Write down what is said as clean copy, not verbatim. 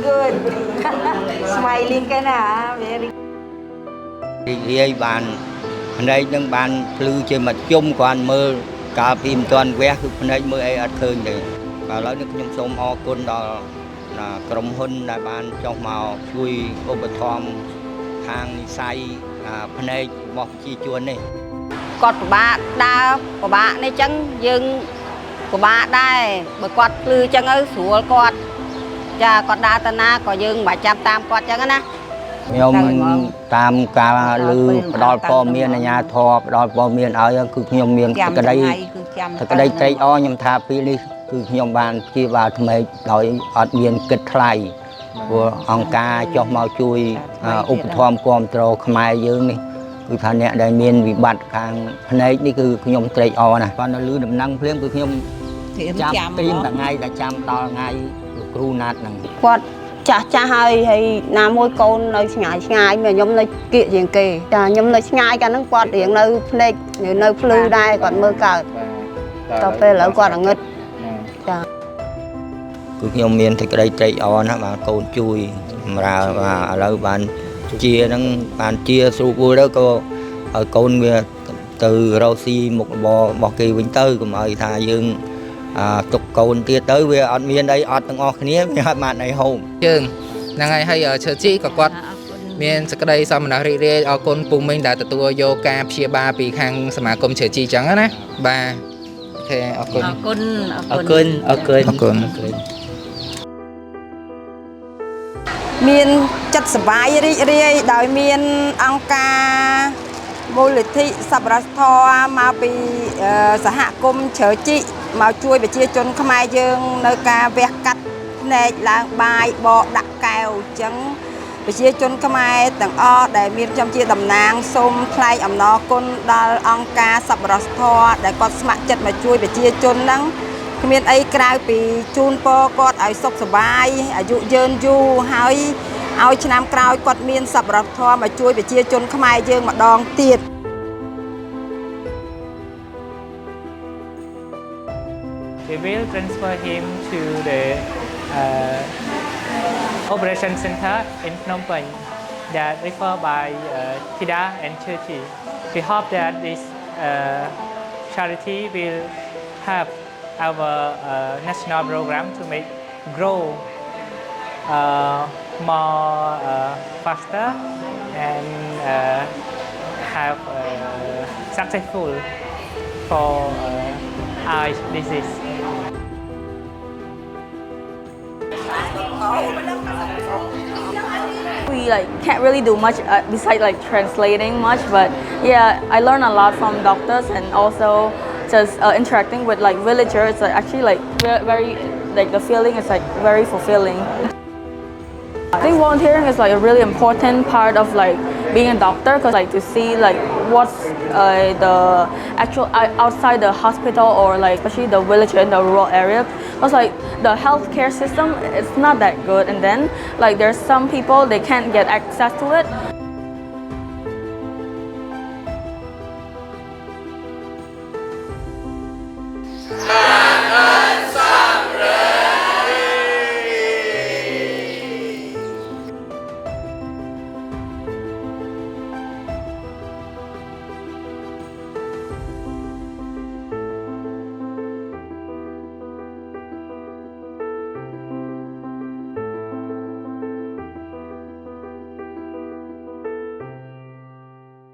good smiling cái nào very រាយបានភ្នែកនឹងបានភ្លឺជាមកជុំគាត់មើលកាលពីមិនទាន់វះគឺភ្នែកមើលអីអត់ឃើញទេបាទឥឡូវនេះខ្ញុំសូមអរគុណដល់ក្រុមហ៊ុនដែលបានចុះមកជួយឧបត្ថម្ភខាងនិស័យភ្នែករបស់ប្រជាជននេះ គាត់ពិបាកដើរពិបាកនេះចឹងយើងពិបាកដែរបើគាត់ភ្លឺចឹងទៅស្រួលគាត់ចាគាត់ដើរទៅណាក៏យើងមិនបាច់ចាំតាមគាត់ចឹងណា ខ្ញុំតាមការឮផ្ដល់ព័ត៌មានអាជ្ញាធរផ្ដល់ព័ត៌មានឲ្យគឺខ្ញុំមានសេចក្តីត្រេកអរខ្ញុំថាពេលនេះគឺខ្ញុំបានព្យាបាលថ្មីដោយអត់មានគិតថ្លៃព្រោះអង្គការចុះមកជួយឧបត្ថម្ភគាំទ្រខ្មែរយើងនេះគឺថាអ្នកដែលមានវិបត្តិខាងភ្នែកនេះគឺខ្ញុំត្រេកអរណាស់គាត់នៅលឺដំណឹងភ្លាមគឺខ្ញុំចាំពីថ្ងៃដែលចាំដល់ថ្ងៃលោកគ្រូណាត់ហ្នឹងគាត់ ចាស់ចាស់ហើយណាមួយកូននៅឆ្ងាយឆ្ងាយមកខ្ញុំនៅគៀកជាងគេចាខ្ញុំនៅឆ្ងាយកាលហ្នឹងគាត់រៀងនៅភ្នែកនៅភ្លឺដែរគាត់មើលកើតតទៅពេលឥឡូវគាត់ងឹតចាគឺខ្ញុំមានសេចក្តីត្រេកអរណាស់បាទកូនជួយសម្រាប់បាទឥឡូវបានជាហ្នឹងបានជាស្រួលទៅក៏ឲ្យកូនវាទៅរកស៊ីមុខរបររបស់គេវិញទៅកុំឲ្យថាយើង ទុកកូនទៀតទៅវាអត់មានអីអត់ទាំងអស់គ្នាវាអត់បានអីហូបយើងហ្នឹងហើយឈើជីក៏គាត់មានសក្តីសមណរីករាយអរគុណពូមីងដែលទទួលយកការព្យាបាលពីខាងសមាគមឈើជីចឹងណាបាទអូខេអរគុណអរគុណអរគុណអរគុណអរគុណមានចិត្តសប្បាយរីករាយដោយមានអង្គការមូលនិធិសប្បុរសធម៌មកពីសហគមន៍ជ្រៅជីមកជួយប្រជាជនខ្មែរយើងនៅការវះកាត់ភ្នែកឡើងបាយបកដាក់កែវអញ្ចឹងប្រជាជនខ្មែរទាំងអស់ដែលមានខ្ញុំជាតំណាងសូមថ្លែងអំណរគុណដល់អង្គការសប្បុរសធម៌ដែលគាត់ស្ម័គ្រចិត្តមកជួយប្រជាជនហ្នឹងគ្មានអីក្រៅពីជូនពរគាត់ឲ្យសុខសប្បាយអាយុយឺនយូរហើយឲ្យឆ្នាំក្រោយគាត់មានសប្បុរសធម៌មកជួយប្រជាជនខ្មែរយើងម្ដងទៀត We will transfer him to the operation center in Phnom Penh that referred by Tida and Churchy. We hope that this charity will help our national program to make grow more faster and have successful for eye disease. We can't really do much besides translating much, but yeah, I learned a lot from doctors and also just interacting with villagers. It's actually very the feeling is very fulfilling. I think volunteering is a really important part of being a doctor because to see what's the actual outside the hospital or especially the village and the rural area because the healthcare system it's not that good and then there's some people they can't get access to it.